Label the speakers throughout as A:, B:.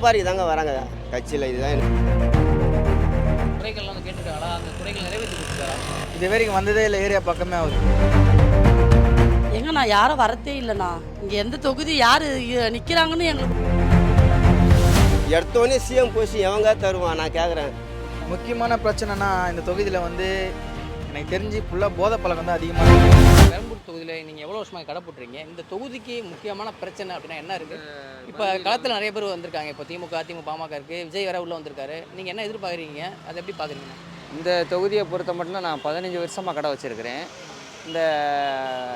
A: சம்பாதிக்க தாங்க வராங்க கட்சியில். இதுதான்
B: குறைகள்லாம் வந்து கேட்டுருக்காங்களா? அந்த குறைகள் நிறைவேற்றி கொடுத்துருக்காரா?
C: இது வரைக்கும் வந்ததே இல்லை, ஏரியா பக்கமே ஆகுது.
D: எங்கண்ணா யாரும் வரத்தே இல்லைண்ணா. இங்கே எந்த தொகுதி யார் நிற்கிறாங்கன்னு எங்களுக்கு
A: எடுத்தோடனே சிஎம் போஸ்ட் எவங்க தருவான் நான் கேட்குறேன்.
C: முக்கியமான பிரச்சனைனா இந்த தொகுதியில் வந்து எனக்கு தெரிஞ்சு ஃபுல்லாக போதை பழக்கம் தான் அதிகமாக இருக்குது.
B: பெரம்பூர் தொகுதியில் நீங்கள் எவ்வளோ வருஷமாக கடை போட்டுறீங்க? இந்த தொகுதிக்கு முக்கியமான பிரச்சனை அப்படின்னா என்ன இருக்குது? இப்போ களத்தில் நிறைய பேர் வந்திருக்காங்க. இப்போ திமுக, பாமக இருக்குது, விஜய் வேற உள்ளே வந்திருக்காரு. நீங்கள் என்ன எதிர்பார்க்குறீங்க? அதை எப்படி பார்க்குறீங்க?
E: இந்த தொகுதியை பொறுத்த மட்டும் நான் 15 வருஷமாக கடை வச்சுருக்கிறேன். இந்த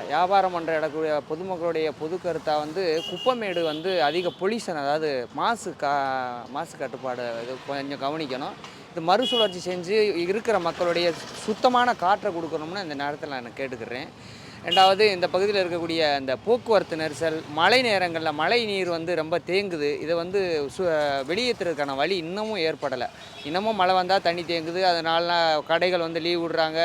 E: வியாபாரம் பண்ணுற இடக்கூடிய பொதுமக்களுடைய பொது கருத்தாக வந்து குப்பமேடு வந்து அதிக பொல்யூஷன், அதாவது மாசு கட்டுப்பாடு இது கொஞ்சம் கவனிக்கணும். இது மறுசுழற்சி செஞ்சு இருக்கிற மக்களுடைய சுத்தமான காற்றை கொடுக்கணும்னு இந்த நேரத்தில் நான் கேட்டுக்கிறேன். ரெண்டாவது, இந்த பகுதியில் இருக்கக்கூடிய இந்த போக்குவரத்து நெரிசல், மழை நேரங்களில் மழை நீர் வந்து ரொம்ப தேங்குது. இதை வந்து வெளியேற்றுறதுக்கான வழி இன்னமும் ஏற்படலை. இன்னமும் மழை வந்தால் தண்ணி தேங்குது. அதனால கடைகள் வந்து லீவ் விடுறாங்க,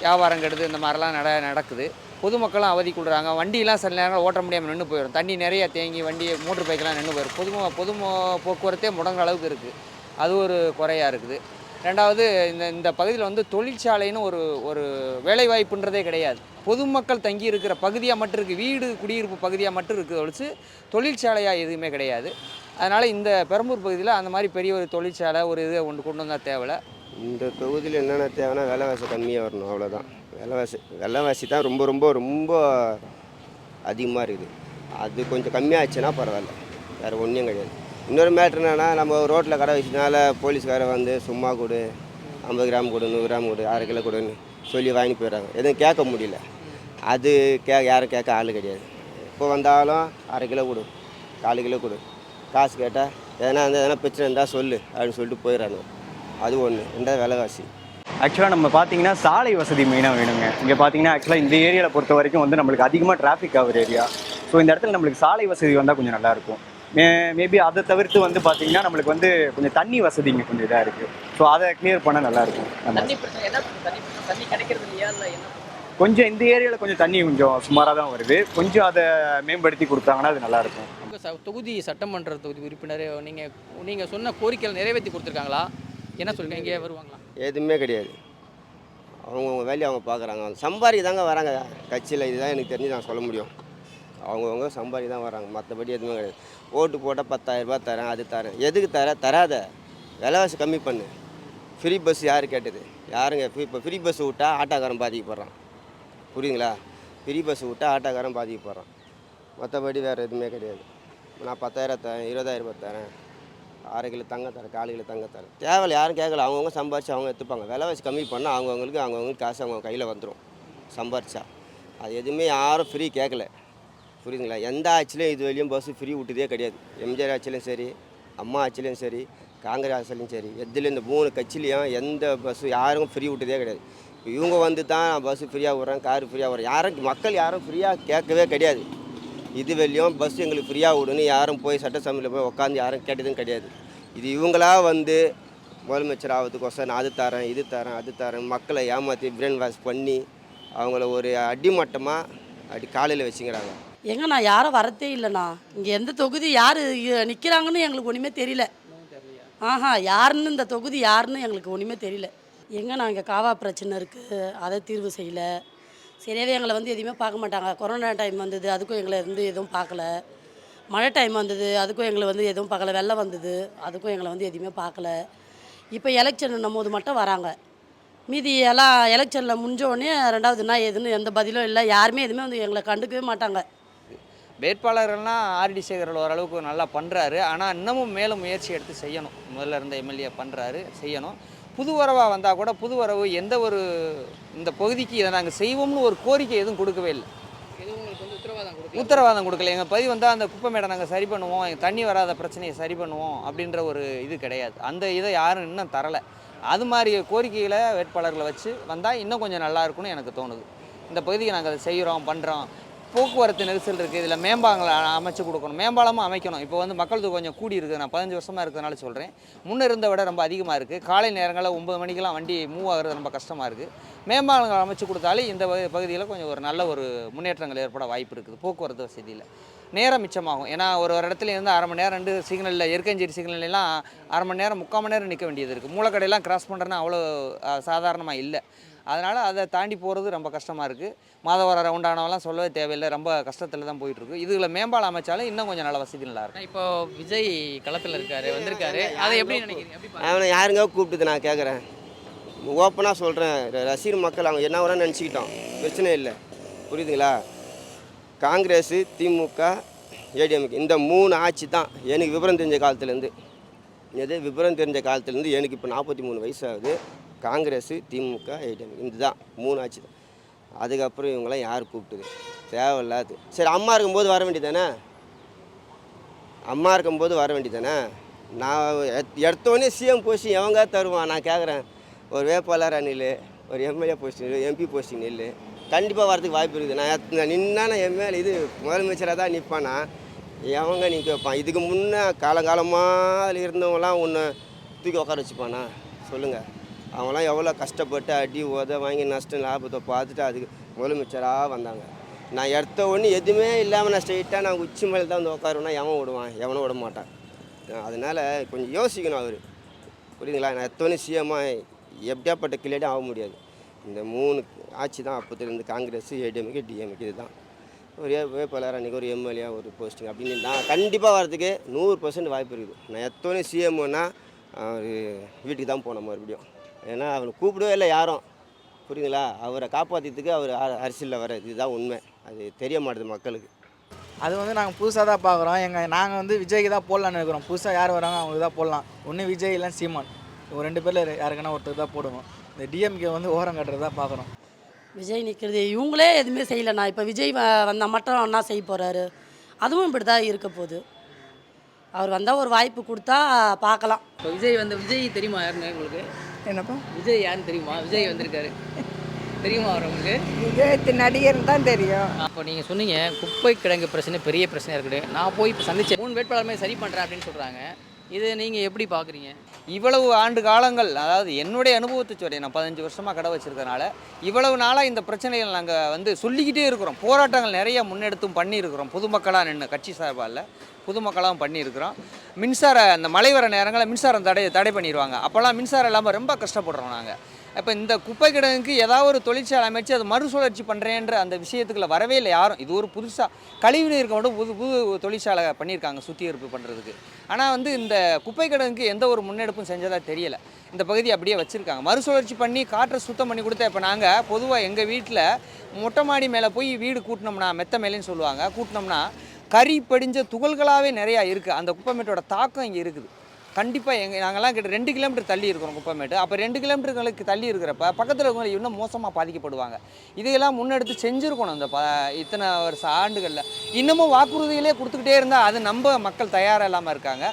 E: வியாபாரம் கெடுது, இந்த மாதிரிலாம் நடக்குது. பொதுமக்களும் அவதிக்குள்ளாங்க. வண்டியெலாம் சில நேரம் ஓட்ட முடியாமல் நின்று போயிடும். தண்ணி நிறைய தேங்கி வண்டி மோட்டர் பைக்கெலாம் நின்று போயிடும். பொது போக்குவரத்தே முடங்குற அளவுக்கு இருக்குது. அது ஒரு குறையாக இருக்குது. ரெண்டாவது, இந்த பகுதியில் வந்து தொழிற்சாலைன்னு ஒரு வேலைவாய்ப்புன்றதே கிடையாது. பொதுமக்கள் தங்கி இருக்கிற பகுதியாக மட்டும் இருக்குது. வீடு குடியிருப்பு பகுதியாக மட்டும் இருக்குது ஒழிச்சு தொழிற்சாலையாக எதுவுமே கிடையாது. அதனால் இந்த பெரம்பூர் பகுதியில் அந்த மாதிரி பெரிய ஒரு தொழிற்சாலை ஒரு இதை கொண்டு வந்தால் தேவை.
A: இந்த தொகுதியில் என்னென்ன தேவைன்னா விலைவாசி கம்மியாக வரணும், அவ்வளோதான். விலைவாசி தான் ரொம்ப ரொம்ப ரொம்ப அதிகமாக இருக்குது. அது கொஞ்சம் கம்மியாகிடுச்சுன்னா பரவாயில்ல, வேறு ஒன்றும் கிடையாது. இன்னொரு மேட்ரு என்னென்னா, நம்ம ரோட்டில் கடை வச்சதுனால போலீஸ்காரை வந்து சும்மா கொடு, 50 கிராம் கொடு, 100 கிராம் கொடு, 1/2 கிலோ கொடுன்னு சொல்லி வாங்கிட்டு போயிடுறாங்க. எதுவும் கேட்க முடியல. அது யாரும் கேட்க ஆள் கிடையாது. இப்போ வந்தாலும் 1/2 கிலோ கொடு, 4 கிலோ கொடு, காசு கேட்டால் எதனா பிரச்சனை இருந்தால் சொல்லு அப்படின்னு சொல்லிட்டு போயிடறாங்க. அது ஒன்று. ரெண்டாவது விலைவாசி.
F: ஆக்சுவலாக நம்ம பார்த்தீங்கன்னா சாலை வசதி மெயினாக வேணுங்க. இங்கே பார்த்தீங்கன்னா ஆக்சுவலாக இந்த ஏரியாவில் பொறுத்த வரைக்கும் வந்து நம்மளுக்கு அதிகமாக டிராஃபிக் ஆகிற ஏரியா. ஸோ இந்த இடத்துல நம்மளுக்கு சாலை வசதி வந்தால் கொஞ்சம் நல்லாயிருக்கும். மேபி அதை தவிர்த்து வந்து பார்த்தீங்கன்னா நம்மளுக்கு வந்து கொஞ்சம் தண்ணி வசதி இங்கே கொஞ்சம் இதாக இருக்குது. ஸோ அதை கிளியர் பண்ணால் நல்லாயிருக்கும்.
B: தண்ணி கிடைக்கிறது இல்லையா? இல்லை என்ன?
F: கொஞ்சம் இந்த ஏரியாவில் கொஞ்சம் தண்ணி கொஞ்சம் சுமாராக தான் வருது. கொஞ்சம் அதை மேம்படுத்தி கொடுத்தாங்கன்னா அது நல்லாயிருக்கும்.
B: தொகுதி சட்டமன்ற தொகுதி உறுப்பினர் நீங்கள் சொன்ன கோரிக்கைகள் நிறைவேற்றி கொடுத்துருக்காங்களா? என்ன சொல்லுங்கள், இங்கே வருவாங்களா?
A: எதுவுமே கிடையாது. அவங்கவுங்க வேலையை அவங்க பார்க்குறாங்க. சம்பாதிக்க தாங்க வராங்க கட்சியில். இதுதான் எனக்கு தெரிஞ்சு நான் சொல்ல முடியும். அவங்கவுங்க சம்பாதிக்க தான் வராங்க, மற்றபடி எதுவுமே கிடையாது. ஓட்டு போட்டால் 10,000 ரூபா தரேன், அது தரேன். எதுக்கு தராத? விலைவாசி கம்மி பண்ணு. ஃப்ரீ பஸ் யார் கேட்டது? யாருங்க? இப்போ ஃப்ரீ பஸ் விட்டால் ஆட்டோக்காரன் பாதிக்கப்படுறான். புரியுங்களா? ஃப்ரீ பஸ் விட்டால் ஆட்டோக்காரன் பாதிக்கப்படுறான். மற்றபடி வேறு எதுவுமே கிடையாது. நான் 10,000 தரேன், 20,000 ரூபா தரேன், 1/2 கிலோ தங்க தரேன், 1/4 கிலோ தங்க தரேன். தேவையில்ல, யாரும் கேட்கல. அவங்கவுங்க சம்பாரிச்சு அவங்க எடுத்துப்பாங்க. விலைவாசி கம்மி பண்ணால் அவங்கவுங்களுக்கு காசு அவங்க கையில் வந்துடும் சம்பாரிச்சா. அது எதுவுமே யாரும் ஃப்ரீ கேட்கல. புரியுதுங்களா? எந்த ஆட்சிலையும் இது வரையும் பஸ்ஸு ஃப்ரீ விட்டதே கிடையாது. எம்ஜிஆர் ஆட்சிலையும் சரி, அம்மா ஆட்சிலையும் சரி, காங்கிரஸ் ஆட்சிலையும் சரி, எதுலேயும் இந்த 3 கட்சிலையும் எந்த பஸ்ஸு யாரும் ஃப்ரீ விட்டதே கிடையாது. இப்போ இவங்க வந்து தான் பஸ்ஸு ஃப்ரீயாக விட்றேன், காரு ஃப்ரீயாக விட்றேன். மக்கள் யாரும் ஃப்ரீயாக கேட்கவே கிடையாது. இது வெளியும் பஸ் எங்களுக்கு ஃப்ரீயாக விடுன்னு யாரும் போய் சட்டசபையில் போய் உட்காந்து யாரும் கேட்டதும் கிடையாது. இது இவங்களா வந்து முதலமைச்சர் ஆகிறதுக்கோசரம் நான் அது தரேன், இது தரேன், அது தரேன், மக்களை ஏமாற்றி பிரெயின் வாஷ் பண்ணி அவங்கள ஒரு அடிமட்டமாக காலையில் வச்சுக்கிறாங்க.
D: எங்கண்ணா யாரும் வரத்தே இல்லைண்ணா. இங்கே எந்த தொகுதி யார் நிற்கிறாங்கன்னு எங்களுக்கு ஒன்றுமே தெரியல. யாருன்னு இந்த தொகுதி யாருன்னு எங்களுக்கு ஒன்றுமே தெரியல. எங்கண்ணா இங்கே காவா பிரச்சனை இருக்குது, அதை தீர்வு செய்யலை. சரியாகவே எங்களை வந்து எதுவுமே பார்க்க மாட்டாங்க. கொரோனா டைம் வந்தது, அதுக்கும் எங்களை வந்து எதுவும் பார்க்கல. மழை டைம் வந்தது, அதுக்கும் எங்களை வந்து எதுவும் பார்க்கல. வெள்ளம் வந்தது, அதுக்கும் எங்களை வந்து எதுவுமே பார்க்கல. இப்போ எலெக்ஷன் போது மட்டும் வராங்க. மீதி எல்லாம் எலெக்ஷனில் முடிஞ்சோடனே ரெண்டாவதுனா எதுன்னு எந்த பதிலும் இல்லை. யாருமே எதுவுமே வந்து எங்களை கண்டுக்கவே மாட்டாங்க.
E: வேட்பாளர்கள்னால் ஆர்டி சேகர் ஓரளவுக்கு நல்லா பண்ணுறாரு. ஆனால் இன்னமும் மேலும் முயற்சி எடுத்து செய்யணும். முதல்ல இருந்த எம்எல்ஏ பண்ணுறாரு, செய்யணும். புது வரவாக வந்தால் கூட புது வரவு எந்த ஒரு இந்த பகுதிக்கு இதை நாங்கள் செய்வோம்னு ஒரு கோரிக்கை எதுவும் கொடுக்கவே இல்லை. உத்தரவாதம் கொடுக்கல. எங்கள் பகுதி வந்தால் அந்த குப்பை மேடை நாங்கள் சரி பண்ணுவோம், எங்கள் தண்ணி வராத பிரச்சனையை சரி பண்ணுவோம் அப்படின்ற ஒரு இது கிடையாது. அந்த இதை யாரும் இன்னும் தரலை. அது மாதிரி கோரிக்கைகளை வேட்பாளர்களை வச்சு வந்தால் இன்னும் கொஞ்சம் நல்லா இருக்கும்னு எனக்கு தோணுது. இந்த பகுதிக்கு நாங்கள் அதை செய்கிறோம், பண்ணுறோம். போக்குவரத்து நெரிசல் இருக்குது, இதில் மேம்பாலங்களை அமைச்சு கொடுக்கணும், மேம்பாலமும் அமைக்கணும். இப்போ வந்து மக்கள் கொஞ்சம் கூடி இருக்குது. நான் 15 வருஷமாக இருக்கிறதுனால சொல்கிறேன். முன்னே இருந்த விட ரொம்ப அதிகமாக இருக்குது. காலை நேரங்களில் 9 மணிக்கெலாம் வண்டி மூவ் ஆகிறது ரொம்ப கஷ்டமாக இருக்குது. மேம்பாலங்கள் அமைச்சு கொடுத்தாலே இந்த பகுதியில் கொஞ்சம் ஒரு நல்ல ஒரு முன்னேற்றங்கள் ஏற்பட வாய்ப்பு இருக்குது போக்குவரத்து வசதியில். நேரம் மிச்சமாகும். ஏன்னா ஒரு இடத்துல இருந்து 1/2 மணி நேரம் 2 சிக்னலில் எருக்கஞ்சேரி சிக்னல்லாம் 1/2 மணி நேரம் 3/4 மணி நேரம் நிற்க வேண்டியது இருக்குது. மூலக்கடையெல்லாம் கிராஸ் பண்ணுறதுன்னா அவ்வளோ சாதாரணமாக இல்லை. அதனால் அதை தாண்டி போகிறது ரொம்ப கஷ்டமாக இருக்குது. மாதவரம் ரவுண்டானவெல்லாம் சொல்லவே தேவையில்லை, ரொம்ப கஷ்டத்தில் தான் போயிட்டுருக்கு. இதில் மேம்பாலம் அமைச்சாலும் இன்னும் கொஞ்சம் நல்ல வசதி நல்லாயிருக்கும்.
B: இப்போ விஜய் களத்தில் இருக்காரு, வந்திருக்காரு, அதை எப்படி நினைக்கிறீங்க? எப்படி பார்க்குறீங்க?
A: அவனை யாருங்க கூப்பிட்டுது நான் கேட்குறேன். ஓப்பனாக சொல்கிறேன், ரசிகர் மக்கள் அவங்க என்ன வரான்னு நினச்சிக்கிட்டோம், பிரச்சனை இல்லை. புரியுதுங்களா? காங்கிரஸ், திமுக, ஏடிஎம்கே இந்த 3 ஆட்சி தான் எனக்கு விவரம் தெரிஞ்ச காலத்துலேருந்து. விவரம் தெரிஞ்ச காலத்துலேருந்து எனக்கு இப்போ 43 வயசு ஆகுது. காங்கிரஸ், திமுக, ஏடிஎம்கே இந்த தான் 3 ஆட்சி தான். அதுக்கப்புறம் இவங்களாம் யார் கூப்பிட்டுது? தேவையில்லாது. சரி, அம்மா இருக்கும்போது வர வேண்டியதானே? அம்மா இருக்கும்போது வர வேண்டியதானே? நான் எடுத்தோடனே சிஎம் போஸ்டிங் எவங்க தருவான்? நான் கேட்குறேன். ஒரு வேட்பாளராக நில்லு, ஒரு எம்எல்ஏ போஸ்டிங் நில்லு, எம்பி போஸ்டிங் நில்லு, கண்டிப்பாக வரதுக்கு வாய்ப்பு இருக்குது. நான் நின்னா நான் எம்எல்ஏ இது முதலமைச்சராக தான் நிற்பானா? எவங்க நிற்க வைப்பான்? இதுக்கு முன்னே காலங்காலமாக அதில் இருந்தவங்களாம் ஒன்று தூக்கி உட்கார வச்சுப்பானா? சொல்லுங்கள். அவங்களாம் எவ்வளோ கஷ்டப்பட்டு அடி உத வாங்கி நஷ்டம் லாபத்தை பார்த்துட்டு அதுக்கு முதலமைச்சராக வந்தாங்க. நான் எடுத்த ஒன்று எதுவுமே இல்லாமல் நான் ஸ்ட்ரெயிட்டாக நான் உச்சி மேலே தான் வந்து உட்காருவேன்னா எவன் விடுவான்? எவனும் விட மாட்டான். அதனால் கொஞ்சம் யோசிக்கணும் அவர். புரியுதுங்களா? நான் எத்தோன்னு சிஎம்மாக எப்படியாப்பட்ட கிளியாடியும் ஆக முடியாது. இந்த 3 ஆட்சி தான் அப்போதுலேருந்து காங்கிரஸ், ஏடிஎம்கே, டிஎம்கே இது தான். ஒரு வேட்பாளர் அன்றைக்கி ஒரு எம்எல்ஏ ஒரு போஸ்டிங் அப்படின்னு நான் கண்டிப்பாக வரதுக்கு 100% வாய்ப்பு இருக்குது. நான் எத்தோன்னே சிஎம்னா அவர் வீட்டுக்கு தான் போனோம் மறுபடியும். ஏன்னா அவனை கூப்பிடவே இல்லை யாரும். புரியுதுங்களா? அவரை காப்பாற்றிறதுக்கு அவர் அரசியலில் வர இதுதான் உண்மை. அது தெரிய மாட்டுது மக்களுக்கு.
C: அது வந்து நாங்கள் புதுசாக தான் பார்க்குறோம். நாங்கள் வந்து விஜய்க்கு தான் போடலான்னு இருக்கிறோம். புதுசாக யார் வராங்க அவங்களுக்கு தான் போடலாம். ஒன்று விஜய் இல்லை சீமான், ஒரு 2 பேரில் யாருக்குன்னா ஒருத்தர் தான் போடுவோம். இந்த டிஎம்கே வந்து ஓரம் கட்டுறது தான் பார்க்குறோம்.
D: விஜய் நிற்கிறது இவங்களே எதுவுமே செய்யலைண்ணா. இப்போ விஜய் வந்தால் மட்டும் என்ன செய்ய போகிறாரு? அதுவும் இப்படி தான் இருக்க போகுது. அவர் வந்தால் ஒரு வாய்ப்பு கொடுத்தா பார்க்கலாம்.
B: இப்போ விஜய் தெரியுமா யாருன்னு உங்களுக்கு?
G: என்னப்பா?
B: விஜய் யாருன்னு தெரியுமா? விஜய் வந்திருக்காரு, தெரியுமா அவர் உங்களுக்கு?
G: விஜய் நடிகர் தான் தெரியும்.
B: அப்போ நீங்கள் சொன்னீங்க குப்பை கிடங்கு பிரச்சனை பெரிய பிரச்சனையாக இருக்குது. நான் போய் இப்போ சந்திச்சேன், 3 வேட்பாளருமே சரி பண்ணுறேன் அப்படின்னு சொல்கிறாங்க. இதை நீங்கள் எப்படி பார்க்குறீங்க?
E: இவ்வளவு ஆண்டு காலங்கள், அதாவது என்னுடைய அனுபவத்தை சொல்கிறேன், நான் 15 வருஷமாக கடை வச்சுருக்கனால இவ்வளவு நாளாக இந்த பிரச்சனைகள் நாங்கள் வந்து சொல்லிக்கிட்டே இருக்கிறோம். போராட்டங்கள் நிறைய முன்னெடுத்தும் பண்ணியிருக்கிறோம். பொதுமக்களாக நின்று கட்சி சார்பாக இல்லை, பொதுமக்களாகவும் பண்ணியிருக்கிறோம். அந்த மழை வர நேரங்களில் மின்சாரம் தடை பண்ணிடுவாங்க. அப்போல்லாம் மின்சாரம் இல்லாமல் ரொம்ப கஷ்டப்படுறோம் நாங்கள். இப்போ இந்த குப்பை கிடங்குக்கு ஏதாவது ஒரு தொழிற்சாலை அமைச்சு அது மறுசுழற்சி பண்ணுறேன்ற அந்த விஷயத்துக்குள்ள வரவே இல்லை யாரும். இது ஒரு புதுசாக கழிவுநீர் இருக்க மட்டும் புது தொழிற்சாலை பண்ணியிருக்காங்க சுத்திகரிப்பு பண்ணுறதுக்கு. ஆனால் வந்து இந்த குப்பை கிடங்குக்கு எந்த ஒரு முன்னெடுப்பும் செஞ்சதாக தெரியலை. இந்த பகுதி அப்படியே வச்சுருக்காங்க. மறுசுழற்சி பண்ணி காற்றை சுத்தம் பண்ணி கொடுத்தா இப்போ நாங்கள் பொதுவாக எங்கள் வீட்டில் மொட்டை மாடி மேலே போய் வீடு கூட்டினோம்னா, மெத்த மேலேன்னு சொல்லுவாங்க, கூட்டினோம்னா கறி படிஞ்ச துகள்களாகவே நிறையா இருக்குது. அந்த குப்பைமேட்டோட தாக்கம் இங்கே இருக்குது. கண்டிப்பாக நாங்கள்லாம் கிட்ட 2 கிலோமீட்டர் தள்ளி இருக்கிறோம் குப்பைமேட்டு. அப்போ 2 கிலோமீட்டருக்கு தள்ளி இருக்கிறப்ப பக்கத்தில் இருக்கவங்க இன்னும் மோசமாக பாதிக்கப்படுவாங்க. இதையெல்லாம் முன்னெடுத்து செஞ்சுருக்கணும் இந்த இத்தனை வருஷ ஆண்டுகளில். இன்னமும் வாக்குறுதிகளே கொடுத்துக்கிட்டே இருந்தால் அது நம்ம மக்கள் தயாராக இல்லாமல் இருக்காங்க.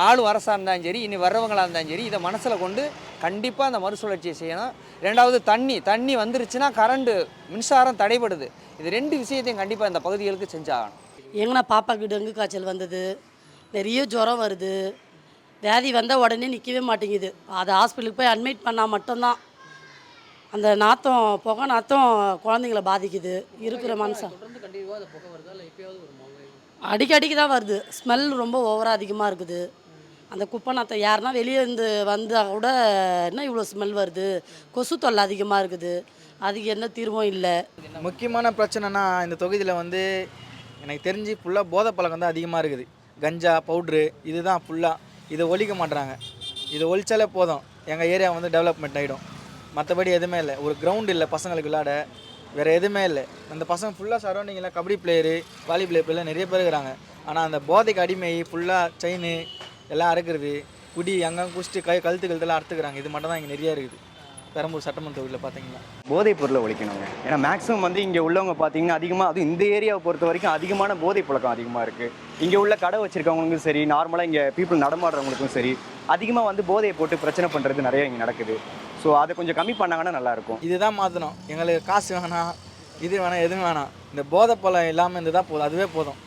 E: ஆளும் அரசாக இருந்தாலும் சரி, இனி வர்றவங்களாக இருந்தாலும் சரி, இதை மனசில் கொண்டு கண்டிப்பாக அந்த மறுசுழற்சியை செய்யணும். 2வது தண்ணி வந்துருச்சுன்னா மின்சாரம் தடைபடுது. இது 2 விஷயத்தையும் கண்டிப்பாக இந்த பகுதிகளுக்கு செஞ்சாகணும்.
D: எங்கன்னா பாப்பாவுக்கு டெங்கு காய்ச்சல் வந்தது, நிறைய ஜுரம் வருது, வியாதி வந்தால் உடனே நிற்கவே மாட்டேங்குது. அது ஹாஸ்பிட்டலுக்கு போய் அட்மிட் பண்ணால் மட்டும்தான் அந்த நாத்தம், புகை நாத்தம் குழந்தைங்கள பாதிக்குது. இருக்கிற மனுஷன் அடிக்கடிக்கு தான் வருது. ஸ்மெல் ரொம்ப ஓவராக அதிகமாக இருக்குது. அந்த குப்பை நாத்தம் யாருன்னா வெளியே இருந்து வந்தால் கூட என்ன இவ்வளோ ஸ்மெல் வருது, கொசு தொல்லை அதிகமாக இருக்குது. அதுக்கு என்ன தீர்வும் இல்லை.
C: முக்கியமான பிரச்சனைனா இந்த தொகுதியில் வந்து எனக்கு தெரிஞ்சு ஃபுல்லாக போதை பழக்கம் தான் அதிகமாக இருக்குது. கஞ்சா, பவுட்ரு, இதுதான் ஃபுல்லாக. இதை ஒழிக்க மாட்டுறாங்க. இதை ஒழிச்சாலே போதும், எங்கள் ஏரியா வந்து டெவலப்மெண்ட் ஆகிடும். மற்றபடி எதுவுமே இல்லை. ஒரு கிரவுண்ட் இல்லை பசங்களுக்கு விளையாட, வேறு எதுவுமே இல்லை. அந்த பசங்க ஃபுல்லாக சரௌண்டிங்கில் கபடி பிளேயரு, வாலிபால் பிளேயர்லாம் நிறைய பேர் இருக்கிறாங்க. ஆனால் அந்த போதைக்கு அடிமை ஃபுல்லாக செயின் எல்லாம் அறுக்கிறது, குடி அங்கங்கே குடிச்சிட்டு கழுத்துலாம் அறுத்துக்கிறாங்க. இது மட்டும் தான் இங்கே நிறையா இருக்குது பெரம்பூர் சட்டமன்ற தொகுதியில் பார்த்தீங்கன்னா.
F: போதைப் பொருளை ஒழிக்கணுங்க. ஏன்னா மேக்ஸிமம் வந்து இங்கே உள்ளவங்க பார்த்தீங்கன்னா அதிகமாக, அதுவும் இந்த ஏரியாவை பொறுத்த வரைக்கும் அதிகமான போதை பழக்கம் அதிகமாக இருக்குது. இங்கே உள்ள கடை வச்சுருக்கவங்களுக்கும் சரி, நார்மலாக இங்கே பீப்புள் நடமாடுறவங்களுக்கும் சரி, அதிகமாக வந்து போதையை போட்டு பிரச்சனை பண்ணுறது நிறைய இங்கே நடக்குது. ஸோ அதை கொஞ்சம் கம்மி பண்ணாங்கன்னா நல்லாயிருக்கும்.
C: இதுதான் மாற்றணும். எங்களுக்கு காசு வேணாம், இது வேணாம், எதுவும் வேணாம். இந்த போதை பழம் இல்லாமல் இருந்தது தான் போதும், அதுவே போதும்.